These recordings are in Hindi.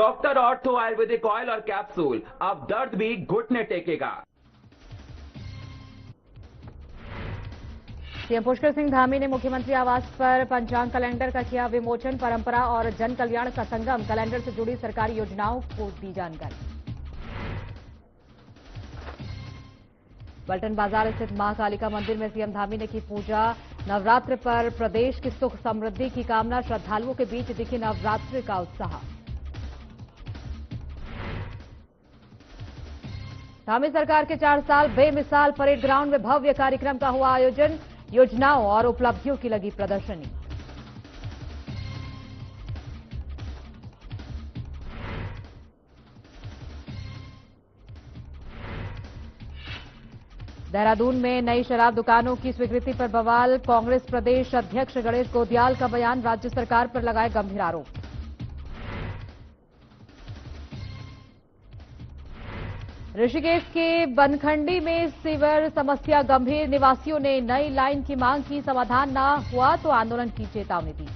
डॉक्टर ऑर्थो आयुर्वेदिक ऑयल और कैप्सूल, अब दर्द भी घुटने टेकेगा। सीएम पुष्कर सिंह धामी ने मुख्यमंत्री आवास पर पंचांग कैलेंडर का किया विमोचन। परंपरा और जन कल्याण का संगम, कैलेंडर से जुड़ी सरकारी योजनाओं को दी जानकारी। पलटन बाजार स्थित मां कालिका मंदिर में सीएम धामी ने की पूजा। नवरात्र पर प्रदेश की सुख समृद्धि की कामना, श्रद्धालुओं के बीच दिखी नवरात्र का उत्साह। धामी सरकार के 4 साल बेमिसाल, परेड ग्राउंड में भव्य कार्यक्रम का हुआ आयोजन। योजनाओं और उपलब्धियों की लगी प्रदर्शनी। देहरादून में नई शराब दुकानों की स्वीकृति पर बवाल। कांग्रेस प्रदेश अध्यक्ष गणेश गोदियाल का बयान, राज्य सरकार पर लगाए गंभीर आरोप। ऋषिकेश के बनखंडी में सीवर समस्या गंभीर, निवासियों ने नई लाइन की मांग की, समाधान न हुआ तो आंदोलन की चेतावनी दी।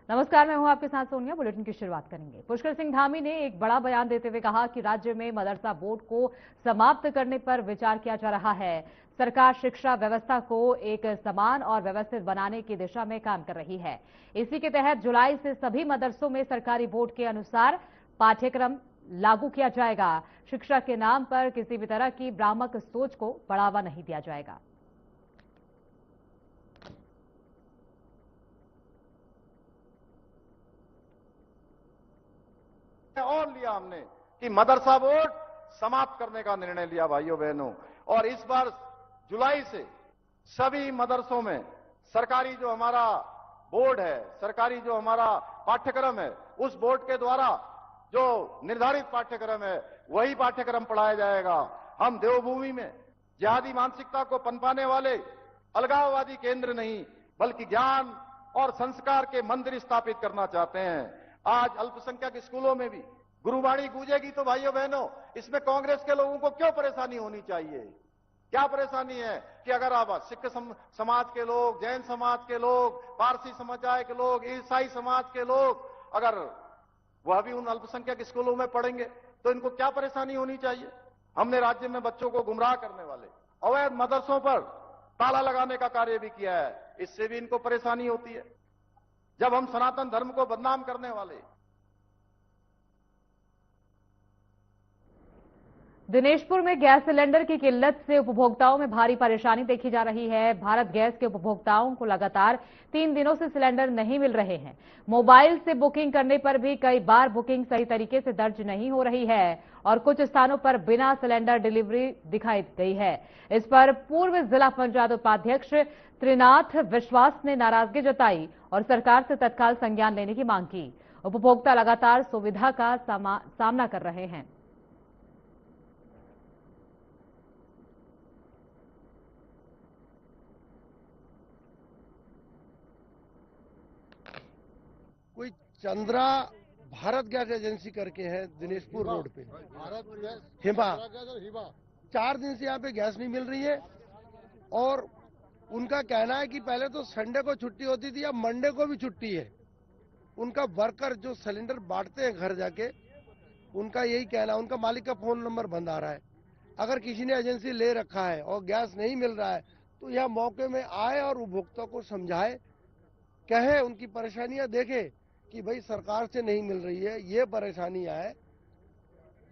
नमस्कार, मैं हूं आपके साथ सोनिया। बुलेटिन की शुरुआत करेंगे। पुष्कर सिंह धामी ने एक बड़ा बयान देते हुए कहा कि राज्य में मदरसा बोर्ड को समाप्त करने पर विचार किया जा रहा है। सरकार शिक्षा व्यवस्था को एक समान और व्यवस्थित बनाने की दिशा में काम कर रही है। इसी के तहत जुलाई से सभी मदरसों में सरकारी बोर्ड के अनुसार पाठ्यक्रम लागू किया जाएगा। शिक्षा के नाम पर किसी भी तरह की भ्रामक सोच को बढ़ावा नहीं दिया जाएगा। और लिया हमने कि मदरसा बोर्ड समाप्त करने का निर्णय लिया भाइयों बहनों, और इस बार जुलाई से सभी मदरसों में सरकारी जो हमारा बोर्ड है, सरकारी जो हमारा पाठ्यक्रम है, उस बोर्ड के द्वारा जो निर्धारित पाठ्यक्रम है वही पाठ्यक्रम पढ़ाया जाएगा। हम देवभूमि में जिहादी मानसिकता को पनपाने वाले अलगाववादी केंद्र नहीं, बल्कि ज्ञान और संस्कार के मंदिर स्थापित करना चाहते हैं। आज अल्पसंख्यक स्कूलों में भी गुरुवाणी गूंजेगी तो भाइयों बहनों, इसमें कांग्रेस के लोगों को क्यों परेशानी होनी चाहिए? क्या परेशानी है कि अगर आप सिख समाज के लोग, जैन समाज के लोग, पारसी समुदाय के लोग, ईसाई समाज के लोग अगर वह भी उन अल्पसंख्यक स्कूलों में पढ़ेंगे तो इनको क्या परेशानी होनी चाहिए? हमने राज्य में बच्चों को गुमराह करने वाले अवैध मदरसों पर ताला लगाने का कार्य भी किया है, इससे भी इनको परेशानी होती है। जब हम सनातन धर्म को बदनाम करने वाले। दिनेशपुर में गैस सिलेंडर की किल्लत से उपभोक्ताओं में भारी परेशानी देखी जा रही है। भारत गैस के उपभोक्ताओं को लगातार 3 दिनों से सिलेंडर नहीं मिल रहे हैं। मोबाइल से बुकिंग करने पर भी कई बार बुकिंग सही तरीके से दर्ज नहीं हो रही है और कुछ स्थानों पर बिना सिलेंडर डिलीवरी दिखाई गई है। इस पर पूर्व जिला पंचायत उपाध्यक्ष त्रिनाथ विश्वास ने नाराजगी जताई और सरकार से तत्काल संज्ञान लेने की मांग की। उपभोक्ता लगातार सुविधा का सामना कर रहे हैं। कोई चंद्रा भारत गैस एजेंसी करके है दिनेशपुर रोड पे, भारत गैस हिमा 4 दिन से यहाँ पे गैस नहीं मिल रही है और उनका कहना है कि पहले तो संडे को छुट्टी होती थी, अब मंडे को भी छुट्टी है। उनका वर्कर जो सिलेंडर बांटते हैं घर जाके, उनका यही कहना, उनका मालिक का फोन नंबर बंद आ रहा है। अगर किसी ने एजेंसी ले रखा है और गैस नहीं मिल रहा है तो यह मौके में आए और उपभोक्ता को समझाए, कहे, उनकी परेशानियां देखे कि भाई सरकार से नहीं मिल रही है, ये परेशानियां है,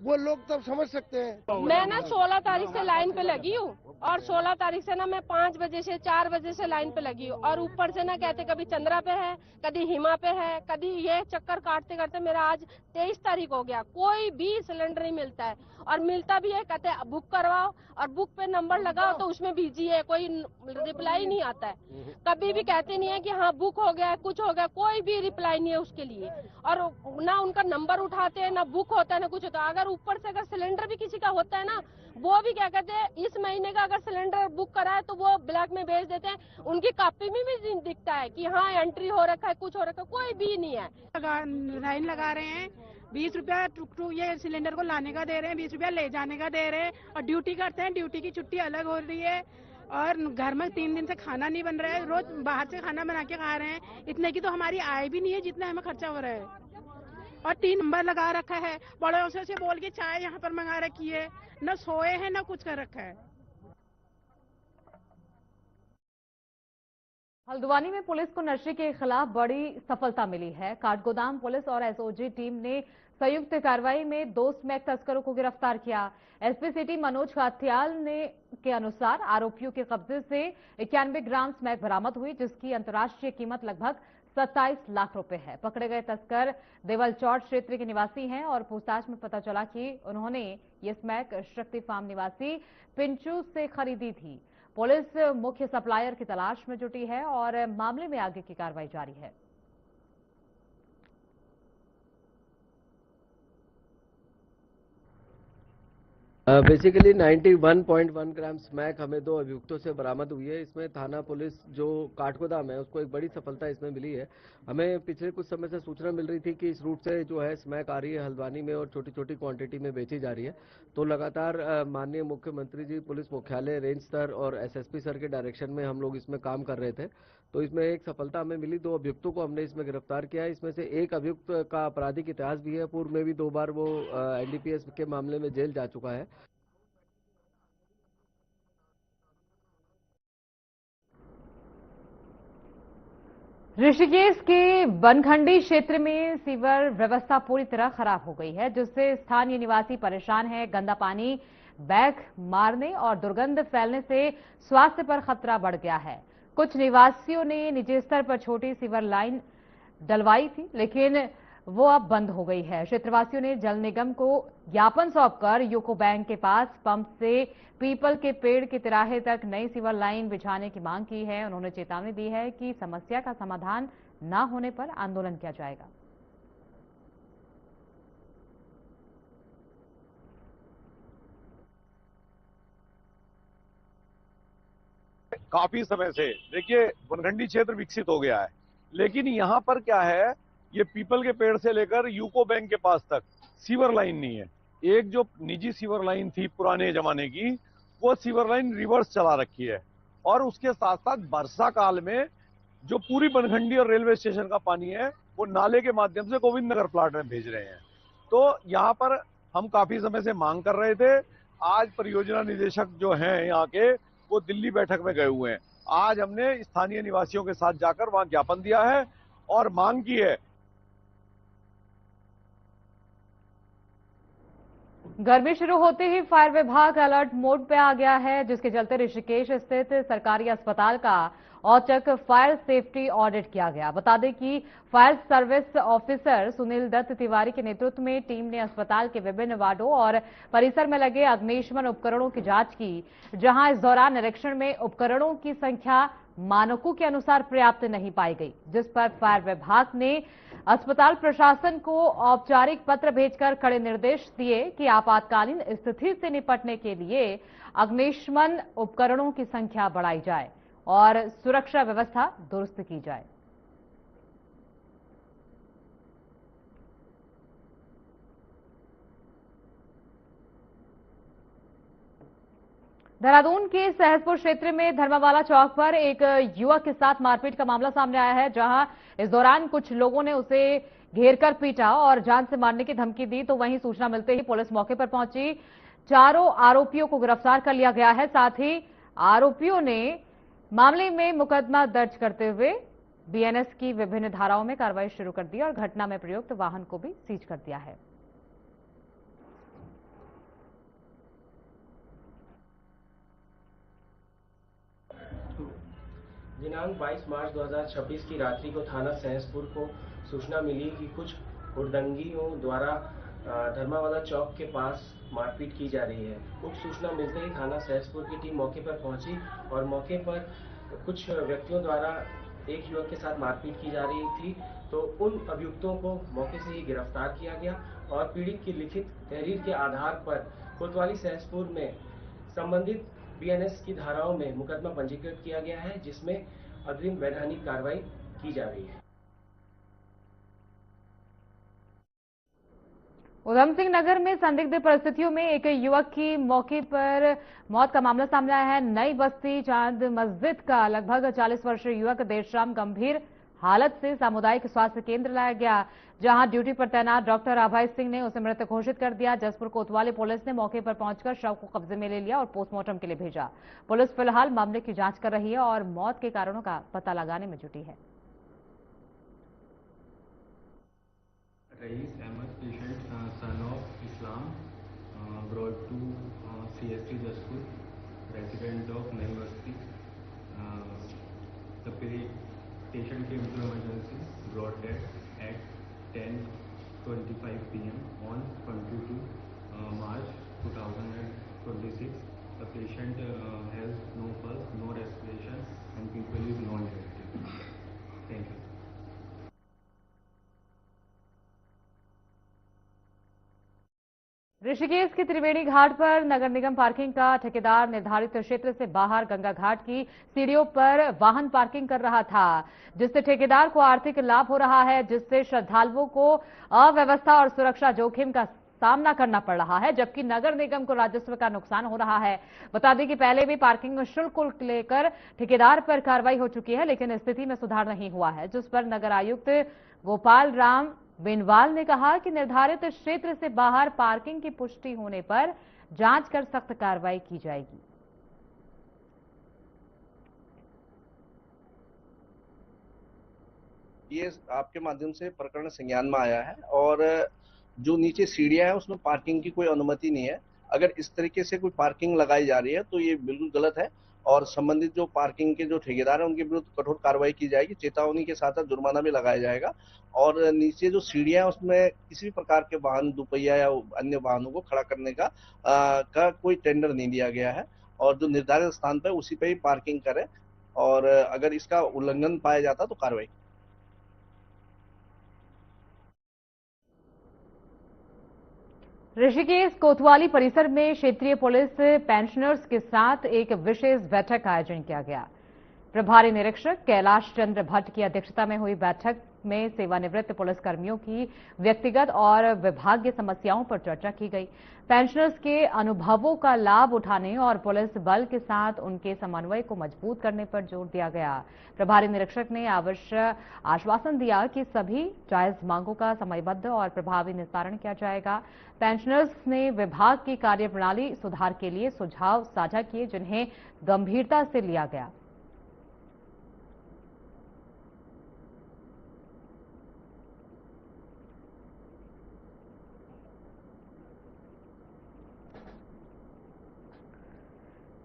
वो लोग तब समझ सकते हैं। मैं ना 16 तारीख से लाइन पे लगी हूँ और 16 तारीख से ना मैं 5 बजे से 4 बजे से लाइन पे लगी हूँ और ऊपर से ना कहते कभी चंद्रा पे है, कभी हिमा पे है, कभी ये चक्कर काटते काटते मेरा आज 23 तारीख हो गया, कोई भी सिलेंडर नहीं मिलता है। और मिलता भी है कहते बुक करवाओ और बुक पे नंबर लगाओ तो उसमें बिजी है, कोई रिप्लाई नहीं आता है। कभी भी कहते नहीं है कि हाँ बुक हो गया, कुछ हो गया, कोई भी रिप्लाई नहीं है उसके लिए। और ना उनका नंबर उठाते हैं, ना बुक होता है, ना कुछ होता है। अगर ऊपर से अगर सिलेंडर भी किसी का होता है ना, वो भी क्या कहते हैं इस महीने का अगर सिलेंडर बुक करा है तो वो ब्लैक में भेज देते हैं। उनकी कॉपी में भी दिखता है कि हाँ एंट्री हो रखा है, कुछ हो रखा है, कोई भी नहीं है। लाइन लगा रहे हैं, 20 रुपया टुक ये सिलेंडर को लाने का दे रहे हैं, 20 रुपया ले जाने का दे रहे हैं और ड्यूटी करते हैं, ड्यूटी की छुट्टी अलग हो रही है और घर में 3 दिन से खाना नहीं बन रहा है, रोज बाहर से खाना बना के खा रहे हैं। इतने की तो हमारी आय भी नहीं है जितना हमें खर्चा हो रहा है। और 3 नंबर लगा रखा है, पड़ोसियों से बोल के चाय यहाँ पर मंगा रखी है, न सोए हैं न कुछ कर रखा है। हल्द्वानी में पुलिस को नशे के खिलाफ बड़ी सफलता मिली है। काठगोदाम पुलिस और एसओजी टीम ने संयुक्त कार्रवाई में 2 स्मैक तस्करों को गिरफ्तार किया। एसपी सिटी मनोज काथियाल के अनुसार आरोपियों के कब्जे से 91 ग्राम स्मैक बरामद हुई, जिसकी अंतर्राष्ट्रीय कीमत लगभग 27 लाख रुपए है। पकड़े गए तस्कर देवल चौट क्षेत्र के निवासी हैं और पूछताछ में पता चला कि उन्होंने ये स्मैक शक्ति फार्म निवासी पिंचू से खरीदी थी। पुलिस मुख्य सप्लायर की तलाश में जुटी है और मामले में आगे की कार्रवाई जारी है। बेसिकली 91.1 ग्राम स्मैक हमें 2 अभियुक्तों से बरामद हुई है। इसमें थाना पुलिस जो काठगोदाम है उसको एक बड़ी सफलता इसमें मिली है। हमें पिछले कुछ समय से सूचना मिल रही थी कि इस रूट से जो है स्मैक आ रही है हल्द्वानी में और छोटी छोटी क्वांटिटी में बेची जा रही है। तो लगातार माननीय मुख्यमंत्री जी, पुलिस मुख्यालय, रेंज स्तर और एसएसपी सर के डायरेक्शन में हम लोग इसमें काम कर रहे थे। तो इसमें एक सफलता हमें मिली, 2 अभियुक्तों को हमने इसमें गिरफ्तार किया है। इसमें से एक अभियुक्त का आपराधिक इतिहास भी है, पूर्व में भी 2 बार वो एनडीपीएस के मामले में जेल जा चुका है। ऋषिकेश के बनखंडी क्षेत्र में सीवर व्यवस्था पूरी तरह खराब हो गई है, जिससे स्थानीय निवासी परेशान है। गंदा पानी बैग मारने और दुर्गंध फैलने से स्वास्थ्य पर खतरा बढ़ गया है। कुछ निवासियों ने निजी स्तर पर छोटी सीवर लाइन डलवाई थी, लेकिन वो अब बंद हो गई है। क्षेत्रवासियों ने जल निगम को ज्ञापन सौंपकर यूको बैंक के पास पंप से पीपल के पेड़ के तिराहे तक नई सीवर लाइन बिछाने की मांग की है। उन्होंने चेतावनी दी है कि समस्या का समाधान न होने पर आंदोलन किया जाएगा। काफी समय से देखिए बनखंडी क्षेत्र विकसित हो गया है, लेकिन यहाँ पर क्या है, ये पीपल के पेड़ से लेकर यूको बैंक के पास तक सीवर लाइन नहीं है। एक जो निजी सीवर लाइन थी पुराने जमाने की, वो सीवर लाइन रिवर्स चला रखी है और उसके साथ साथ वर्षा काल में जो पूरी बनखंडी और रेलवे स्टेशन का पानी है वो नाले के माध्यम से गोविंद नगर प्लांट में भेज रहे हैं। तो यहाँ पर हम काफी समय से मांग कर रहे थे। आज परियोजना निदेशक जो हैं यहाँ के, वो दिल्ली बैठक में गए हुए हैं। आज हमने स्थानीय निवासियों के साथ जाकर वहां ज्ञापन दिया है और मांग की है। गर्मी शुरू होते ही फायर विभाग अलर्ट मोड पे आ गया है, जिसके चलते ऋषिकेश स्थित सरकारी अस्पताल का औचक फायर सेफ्टी ऑडिट किया गया। बता दें कि fire service officer Sunil Dutt Tiwari के नेतृत्व में टीम ने अस्पताल के विभिन्न वार्डों और परिसर में लगे अग्निशमन उपकरणों की जांच की, जहां इस दौरान निरीक्षण में उपकरणों की संख्या मानकों के अनुसार पर्याप्त नहीं पाई गई, जिस पर फायर विभाग ने अस्पताल प्रशासन को औपचारिक पत्र भेजकर कड़े निर्देश दिए कि आपातकालीन स्थिति से निपटने के लिए अग्निशमन उपकरणों की संख्या बढ़ाई जाए और सुरक्षा व्यवस्था दुरुस्त की जाए। देहरादून के सहसपुर क्षेत्र में धर्मावाला चौक पर एक युवक के साथ मारपीट का मामला सामने आया है, जहां इस दौरान कुछ लोगों ने उसे घेरकर पीटा और जान से मारने की धमकी दी। तो वहीं सूचना मिलते ही पुलिस मौके पर पहुंची। चारों आरोपियों को गिरफ्तार कर लिया गया है। साथ ही आरोपियों ने मामले में मुकदमा दर्ज करते हुए बीएनएस की विभिन्न धाराओं में कार्रवाई शुरू कर दी और घटना में प्रयुक्त वाहन को भी सीज कर दिया है। दिनांक 22 मार्च 2026 की रात्रि को थाना सहसपुर को सूचना मिली कि कुछ हुड़दंगियों द्वारा धर्मावाला चौक के पास मारपीट की जा रही है। उक्त सूचना मिलते ही थाना सहसपुर की टीम मौके पर पहुंची और मौके पर कुछ व्यक्तियों द्वारा एक युवक के साथ मारपीट की जा रही थी। तो उन अभियुक्तों को मौके से ही गिरफ्तार किया गया और पीड़ित की लिखित तहरीर के आधार पर कोतवाली सहसपुर में संबंधित बीएनएस की धाराओं में मुकदमा पंजीकृत किया गया है, जिसमें अग्रिम वैधानिक कार्रवाई की जा रही है। उधम सिंह नगर में संदिग्ध परिस्थितियों में एक युवक की मौके पर मौत का मामला सामने आया है। नई बस्ती चांद मस्जिद का लगभग 40 वर्षीय युवक देर शाम गंभीर हालत से सामुदायिक स्वास्थ्य केंद्र लाया गया, जहां ड्यूटी पर तैनात डॉक्टर अभय सिंह ने उसे मृत घोषित कर दिया। जसपुर कोतवाली पुलिस ने मौके पर पहुंचकर शव को कब्जे में ले लिया और पोस्टमार्टम के लिए भेजा। पुलिस फिलहाल मामले की जांच कर रही है और मौत के कारणों का पता लगाने में जुटी है। Rais Ahmed, patient, son of Islam, brought to CST Jaspur, resident of Nai Basti. The patient came to emergency, brought dead at 10:25 p.m. on 22 March 2026. The patient has no pulse, no respiration, and people is non-reactive. Thank you. Rishikesh के त्रिवेणी घाट पर नगर निगम पार्किंग का ठेकेदार निर्धारित क्षेत्र से बाहर गंगा घाट की सीढ़ियों पर वाहन पार्किंग कर रहा था, जिससे ठेकेदार को आर्थिक लाभ हो रहा है, जिससे श्रद्धालुओं को अव्यवस्था और सुरक्षा जोखिम का सामना करना पड़ रहा है, जबकि नगर निगम को राजस्व का नुकसान हो रहा है। बता दें कि पहले भी पार्किंग शुल्क को लेकर ठेकेदार पर कार्रवाई हो चुकी है, लेकिन स्थिति में सुधार नहीं हुआ है, जिस पर नगर आयुक्त गोपाल राम बेनवाल ने कहा कि निर्धारित क्षेत्र से बाहर पार्किंग की पुष्टि होने पर जांच कर सख्त कार्रवाई की जाएगी। ये आपके माध्यम से प्रकरण संज्ञान में आया है और जो नीचे सीढ़ियां हैं उसमें पार्किंग की कोई अनुमति नहीं है। अगर इस तरीके से कोई पार्किंग लगाई जा रही है तो ये बिल्कुल गलत है और संबंधित जो पार्किंग के जो ठेकेदार हैं उनके विरुद्ध कठोर कार्रवाई की जाएगी। चेतावनी के साथ साथ जुर्माना भी लगाया जाएगा और नीचे जो सीढ़ियां हैं उसमें किसी भी प्रकार के वाहन, दुपहिया या अन्य वाहनों को खड़ा करने का कोई टेंडर नहीं दिया गया है और जो निर्धारित स्थान पर उसी पे ही पार्किंग करें और अगर इसका उल्लंघन पाया जाता तो कार्रवाई। ऋषिकेश कोतवाली परिसर में क्षेत्रीय पुलिस पेंशनर्स के साथ एक विशेष बैठक का आयोजन किया गया। प्रभारी निरीक्षक कैलाश चंद्र भट्ट की अध्यक्षता में हुई बैठक में सेवानिवृत्त पुलिसकर्मियों की व्यक्तिगत और विभागीय समस्याओं पर चर्चा की गई। पेंशनर्स के अनुभवों का लाभ उठाने और पुलिस बल के साथ उनके समन्वय को मजबूत करने पर जोर दिया गया। प्रभारी निरीक्षक ने आवश्यक आश्वासन दिया कि सभी जायज मांगों का समयबद्ध और प्रभावी निस्तारण किया जाएगा। पेंशनर्स ने विभाग की कार्यप्रणाली सुधार के लिए सुझाव साझा किए, जिन्हें गंभीरता से लिया गया।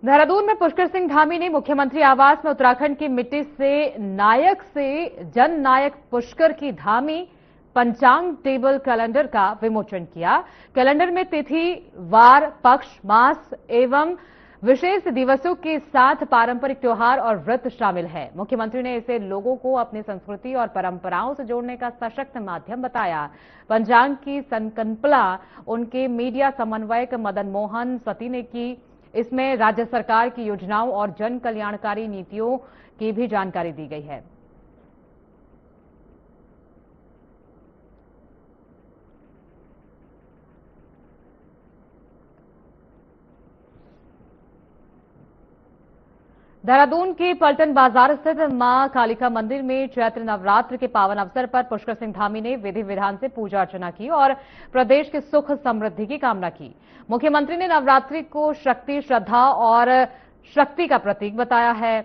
देहरादून में पुष्कर सिंह धामी ने मुख्यमंत्री आवास में उत्तराखंड की मिट्टी से नायक से जन नायक पुष्कर की धामी पंचांग टेबल कैलेंडर का विमोचन किया। कैलेंडर में तिथि, वार, पक्ष, मास एवं विशेष दिवसों के साथ पारंपरिक त्योहार और व्रत शामिल है। मुख्यमंत्री ने इसे लोगों को अपनी संस्कृति और परंपराओं से जोड़ने का सशक्त माध्यम बताया। पंचांग की संकल्पना उनके मीडिया समन्वयक मदन मोहन सती ने की। इसमें राज्य सरकार की योजनाओं और जन कल्याणकारी नीतियों की भी जानकारी दी गई है। देहरादून के पलटन बाजार स्थित मां कालिका मंदिर में चैत्र नवरात्र के पावन अवसर पर पुष्कर सिंह धामी ने विधि विधान से पूजा अर्चना की और प्रदेश के सुख समृद्धि की कामना की। मुख्यमंत्री ने नवरात्रि को शक्ति, श्रद्धा और शक्ति का प्रतीक बताया है।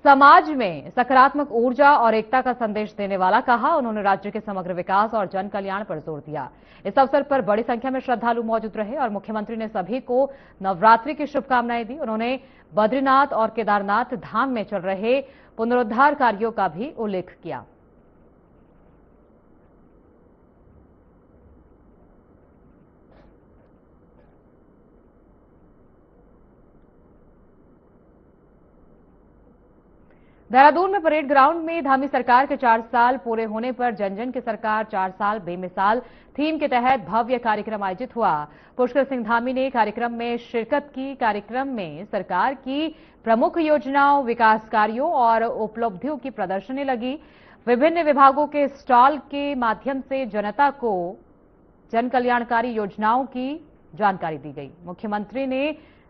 समाज में सकारात्मक ऊर्जा और एकता का संदेश देने वाला कहा। उन्होंने राज्य के समग्र विकास और जन कल्याण पर जोर दिया। इस अवसर पर बड़ी संख्या में श्रद्धालु मौजूद रहे और मुख्यमंत्री ने सभी को नवरात्रि की शुभकामनाएं दी। उन्होंने बद्रीनाथ और केदारनाथ धाम में चल रहे पुनरुद्धार कार्यों का भी उल्लेख किया। देहरादून में परेड ग्राउंड में धामी सरकार के 4 साल पूरे होने पर जन जन की सरकार 4 साल बेमिसाल थीम के तहत भव्य कार्यक्रम आयोजित हुआ। पुष्कर सिंह धामी ने कार्यक्रम में शिरकत की। कार्यक्रम में सरकार की प्रमुख योजनाओं, विकास कार्यों और उपलब्धियों की प्रदर्शनी लगी। विभिन्न विभागों के स्टॉल के माध्यम से जनता को जन कल्याणकारी योजनाओं की जानकारी दी गई। मुख्यमंत्री ने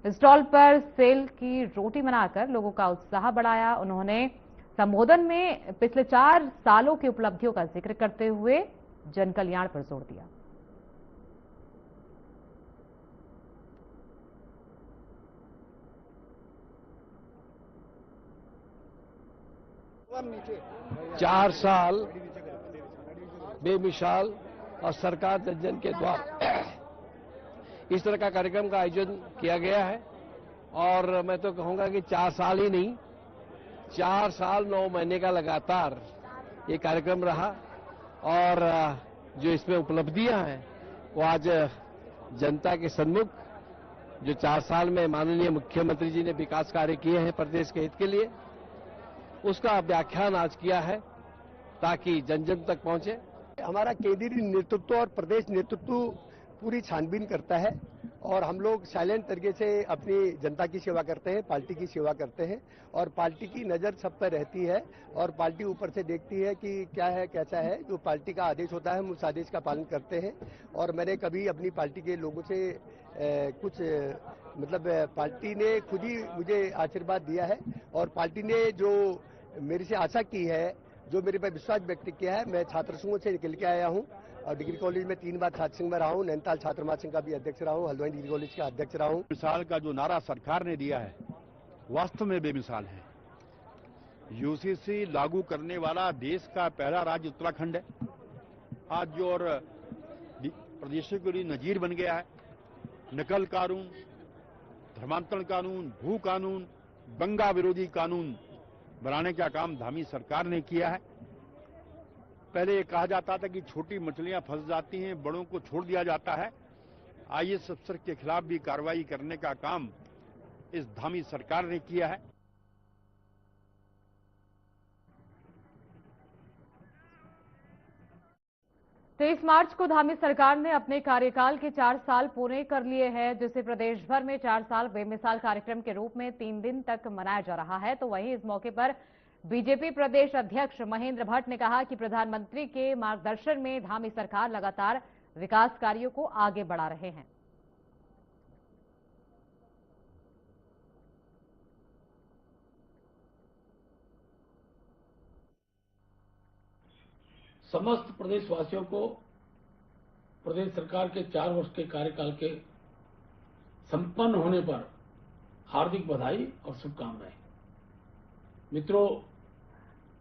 स्टॉल पर सेल की रोटी बनाकर लोगों का उत्साह बढ़ाया। उन्होंने संबोधन में पिछले 4 सालों की उपलब्धियों का जिक्र करते हुए जन कल्याण पर जोर दिया। चार साल बेमिसाल और सरकार जन के द्वारा इस तरह का कार्यक्रम का आयोजन किया गया है और मैं तो कहूंगा कि 4 साल ही नहीं, 4 साल 9 महीने का लगातार ये कार्यक्रम रहा और जो इसमें उपलब्धियां हैं वो आज जनता के सन्मुख जो 4 साल में माननीय मुख्यमंत्री जी ने विकास कार्य किए हैं प्रदेश के हित के लिए, उसका व्याख्यान आज किया है ताकि जन जन तक पहुंचे। हमारा केंद्रीय नेतृत्व और प्रदेश नेतृत्व पूरी छानबीन करता है और हम लोग साइलेंट तरीके से अपनी जनता की सेवा करते हैं, पार्टी की सेवा करते हैं और पार्टी की नजर सब पर रहती है और पार्टी ऊपर से देखती है कि क्या है कैसा है। जो पार्टी का आदेश होता है हम उस आदेश का पालन करते हैं और मैंने कभी अपनी पार्टी के लोगों से कुछ मतलब पार्टी ने खुद ही मुझे आशीर्वाद दिया है और पार्टी ने जो मेरे से आशा की है, जो मेरे पर विश्वास व्यक्त किया है, मैं छात्र संघों से निकल के आया हूं और डिग्री कॉलेज में 3 बार छात्र संघ में रहा हूं, नैनीताल छात्र महासंघ का भी अध्यक्ष रहा हूं, हल्द्वानी डिग्री कॉलेज का अध्यक्ष रहा हूं। मिसाल का जो नारा सरकार ने दिया है वास्तव में बेमिसाल है। यूसीसी लागू करने वाला देश का पहला राज्य उत्तराखंड है आज, जो और प्रदेशों के लिए नजीर बन गया है। नकल कानून, धर्मांतरण कानून, भू कानून, दंगा विरोधी कानून बनाने का काम धामी सरकार ने किया है। पहले ये कहा जाता था कि छोटी मछलियां फंस जाती हैं, बड़ों को छोड़ दिया जाता है। आईएएस अफसर के खिलाफ भी कार्रवाई करने का काम इस धामी सरकार ने किया है। तेईस मार्च को धामी सरकार ने अपने कार्यकाल के 4 साल पूरे कर लिए हैं, जिसे प्रदेश भर में 4 साल बेमिसाल कार्यक्रम के रूप में 3 दिन तक मनाया जा रहा है। तो वहीं इस मौके पर बीजेपी प्रदेश अध्यक्ष महेंद्र भट्ट ने कहा कि प्रधानमंत्री के मार्गदर्शन में धामी सरकार लगातार विकास कार्यों को आगे बढ़ा रहे हैं। समस्त प्रदेशवासियों को प्रदेश सरकार के 4 वर्ष के कार्यकाल के संपन्न होने पर हार्दिक बधाई और शुभकामनाएं। मित्रों,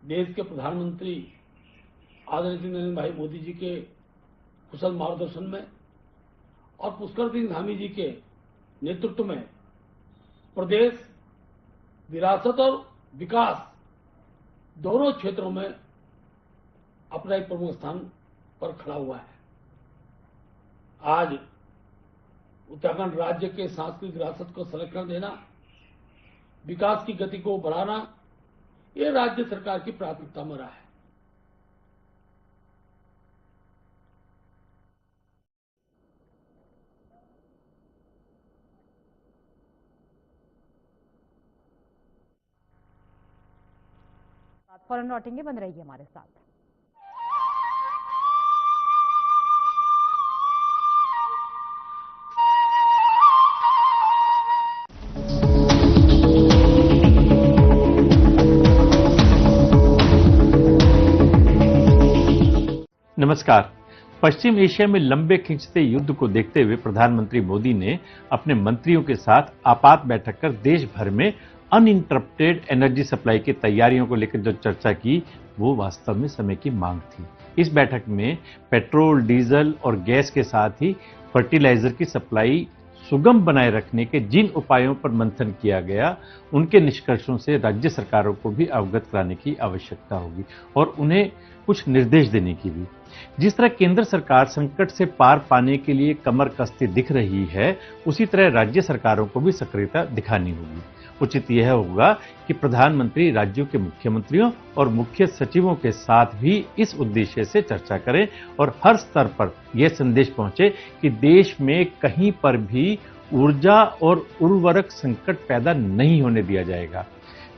देश के प्रधानमंत्री आदरणीय नरेंद्र भाई मोदी जी के कुशल मार्गदर्शन में और पुष्कर सिंह धामी जी के नेतृत्व में प्रदेश विरासत और विकास दोनों क्षेत्रों में अपना एक प्रमुख स्थान पर खड़ा हुआ है। आज उत्तराखंड राज्य के सांस्कृतिक विरासत को संरक्षण देना, विकास की गति को बढ़ाना, ये राज्य सरकार की प्राथमिकता में रहा है। फौरन लौटेंगे, बन रहिए हमारे साथ। नमस्कार। पश्चिम एशिया में लंबे खिंचते युद्ध को देखते हुए प्रधानमंत्री मोदी ने अपने मंत्रियों के साथ आपात बैठक कर देश भर में अनइंटरप्टेड एनर्जी सप्लाई की तैयारियों को लेकर जो चर्चा की, वो वास्तव में समय की मांग थी। इस बैठक में पेट्रोल, डीजल और गैस के साथ ही फर्टिलाइजर की सप्लाई सुगम बनाए रखने के जिन उपायों पर मंथन किया गया, उनके निष्कर्षों से राज्य सरकारों को भी अवगत कराने की आवश्यकता होगी और उन्हें कुछ निर्देश देने की भी। जिस तरह केंद्र सरकार संकट से पार पाने के लिए कमर कसती दिख रही है, उसी तरह राज्य सरकारों को भी सक्रियता दिखानी होगी। उचित यह होगा कि प्रधानमंत्री राज्यों के मुख्यमंत्रियों और मुख्य सचिवों के साथ भी इस उद्देश्य से चर्चा करें और हर स्तर पर यह संदेश पहुंचे कि देश में कहीं पर भी ऊर्जा और उर्वरक संकट पैदा नहीं होने दिया जाएगा।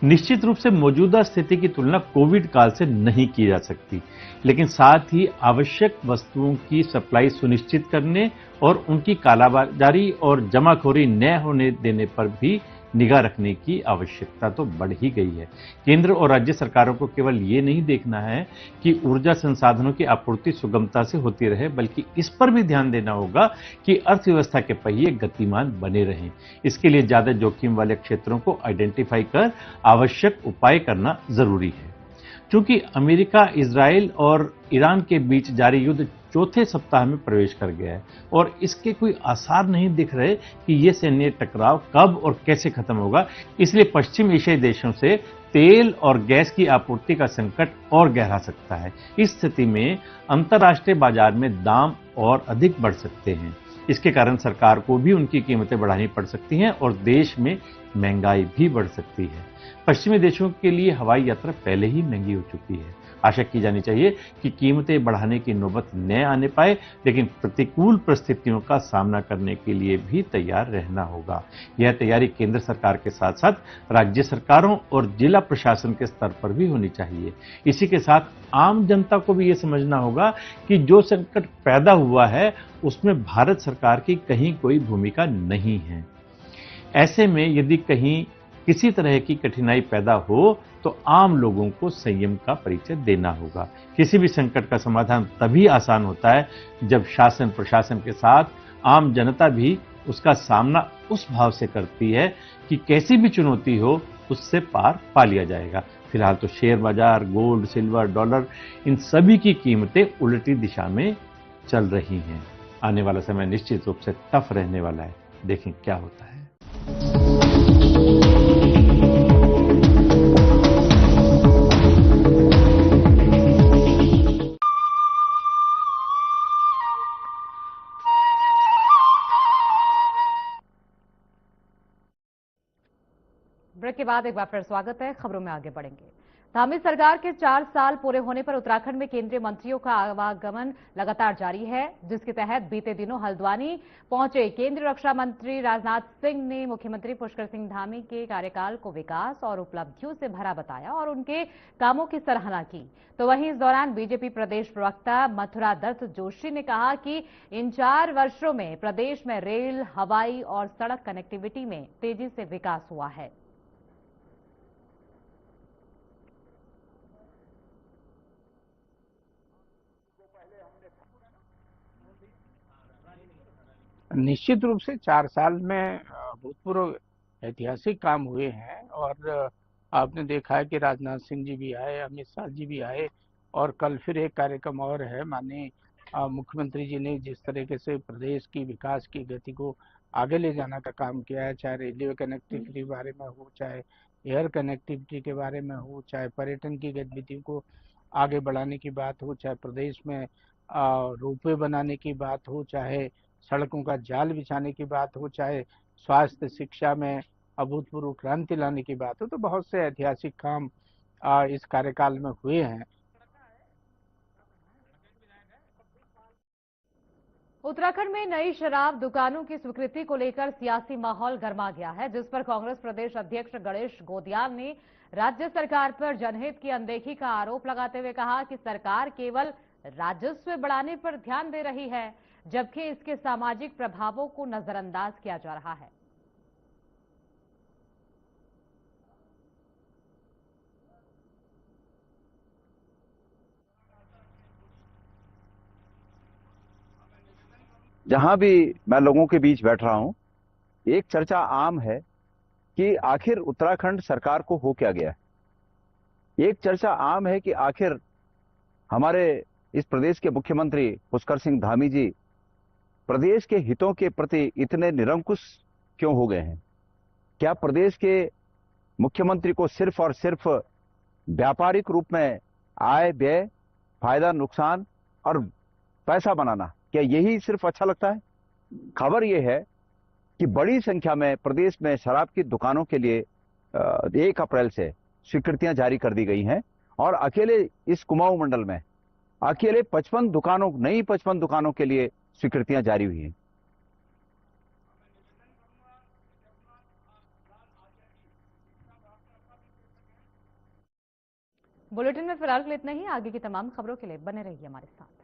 निश्चित रूप से मौजूदा स्थिति की तुलना कोविड काल से नहीं की जा सकती, लेकिन साथ ही आवश्यक वस्तुओं की सप्लाई सुनिश्चित करने और उनकी कालाबाजारी और जमाखोरी न होने देने पर भी निगाह रखने की आवश्यकता तो बढ़ ही गई है। केंद्र और राज्य सरकारों को केवल ये नहीं देखना है कि ऊर्जा संसाधनों की आपूर्ति सुगमता से होती रहे, बल्कि इस पर भी ध्यान देना होगा कि अर्थव्यवस्था के पहिए गतिमान बने रहें। इसके लिए ज्यादा जोखिम वाले क्षेत्रों को आइडेंटिफाई कर आवश्यक उपाय करना जरूरी है। चूंकि अमेरिका, इजराइल और ईरान के बीच जारी युद्ध चौथे सप्ताह में प्रवेश कर गया है और इसके कोई आसार नहीं दिख रहे कि ये सैन्य टकराव कब और कैसे खत्म होगा। इसलिए पश्चिम एशियाई देशों से तेल और गैस की आपूर्ति का संकट और गहरा सकता है। इस स्थिति में अंतर्राष्ट्रीय बाजार में दाम और अधिक बढ़ सकते हैं। इसके कारण सरकार को भी उनकी कीमतें बढ़ानी पड़ सकती हैं और देश में महंगाई भी बढ़ सकती है। पश्चिमी देशों के लिए हवाई यात्रा पहले ही महंगी हो चुकी है। आशा की जानी चाहिए कि कीमतें बढ़ाने की नौबत न आने पाए, लेकिन प्रतिकूल परिस्थितियों का सामना करने के लिए भी तैयार रहना होगा। यह तैयारी केंद्र सरकार के साथ साथ राज्य सरकारों और जिला प्रशासन के स्तर पर भी होनी चाहिए। इसी के साथ आम जनता को भी यह समझना होगा कि जो संकट पैदा हुआ है उसमें भारत सरकार की कहीं कोई भूमिका नहीं है। ऐसे में यदि कहीं किसी तरह की कठिनाई पैदा हो तो आम लोगों को संयम का परिचय देना होगा। किसी भी संकट का समाधान तभी आसान होता है जब शासन प्रशासन के साथ आम जनता भी उसका सामना उस भाव से करती है कि कैसी भी चुनौती हो उससे पार पा लिया जाएगा। फिलहाल तो शेयर बाजार, गोल्ड, सिल्वर, डॉलर, इन सभी की कीमतें उल्टी दिशा में चल रही हैं। आने वाला समय निश्चित रूप से टफ रहने वाला है। देखें क्या होता है। ब्रेक के बाद एक बार फिर स्वागत है। खबरों में आगे बढ़ेंगे। धामी सरकार के 4 साल पूरे होने पर उत्तराखंड में केंद्रीय मंत्रियों का आवागमन लगातार जारी है, जिसके तहत बीते दिनों हल्द्वानी पहुंचे केंद्रीय रक्षा मंत्री राजनाथ सिंह ने मुख्यमंत्री पुष्कर सिंह धामी के कार्यकाल को विकास और उपलब्धियों से भरा बताया और उनके कामों की सराहना की। तो वहीं इस दौरान बीजेपी प्रदेश प्रवक्ता मथुरा दत्त जोशी ने कहा कि इन 4 वर्षों में प्रदेश में रेल, हवाई और सड़क कनेक्टिविटी में तेजी से विकास हुआ है। निश्चित रूप से 4 साल में भूतपूर्व ऐतिहासिक काम हुए हैं और आपने देखा है कि राजनाथ सिंह जी भी आए, अमित शाह जी भी आए और कल फिर एक कार्यक्रम और है। माननीय मुख्यमंत्री जी ने जिस तरीके से प्रदेश की विकास की गति को आगे ले जाने का काम किया है, चाहे रेलवे कनेक्टिविटी के बारे में हो, चाहे एयर कनेक्टिविटी के बारे में हो, चाहे पर्यटन की गतिविधियों को आगे बढ़ाने की बात हो, चाहे प्रदेश में रोपवे बनाने की बात हो, चाहे सड़कों का जाल बिछाने की बात हो, चाहे स्वास्थ्य शिक्षा में अभूतपूर्व क्रांति लाने की बात हो, तो बहुत से ऐतिहासिक काम इस कार्यकाल में हुए हैं। उत्तराखंड में नई शराब दुकानों की स्वीकृति को लेकर सियासी माहौल गर्मा गया है, जिस पर कांग्रेस प्रदेश अध्यक्ष गणेश गोदियाल ने राज्य सरकार पर जनहित की अनदेखी का आरोप लगाते हुए कहा कि सरकार केवल राजस्व बढ़ाने पर ध्यान दे रही है, जबकि इसके सामाजिक प्रभावों को नजरअंदाज किया जा रहा है। जहां भी मैं लोगों के बीच बैठ रहा हूं, एक चर्चा आम है कि आखिर उत्तराखंड सरकार को हो क्या गया है। एक चर्चा आम है कि आखिर हमारे इस प्रदेश के मुख्यमंत्री पुष्कर सिंह धामी जी प्रदेश के हितों के प्रति इतने निरंकुश क्यों हो गए हैं। क्या प्रदेश के मुख्यमंत्री को सिर्फ और सिर्फ व्यापारिक रूप में आय, व्यय, फायदा, नुकसान और पैसा बनाना, क्या यही सिर्फ अच्छा लगता है? खबर यह है कि बड़ी संख्या में प्रदेश में शराब की दुकानों के लिए 1 अप्रैल से स्वीकृतियां जारी कर दी गई हैं और अकेले इस कुमाऊं मंडल में अकेले 55 दुकानों, नई 55 दुकानों के लिए स्वीकृतियां जारी हुई हैं। बुलेटिन में फिलहाल के लिए इतना ही। आगे की तमाम खबरों के लिए बने रहिए हमारे साथ।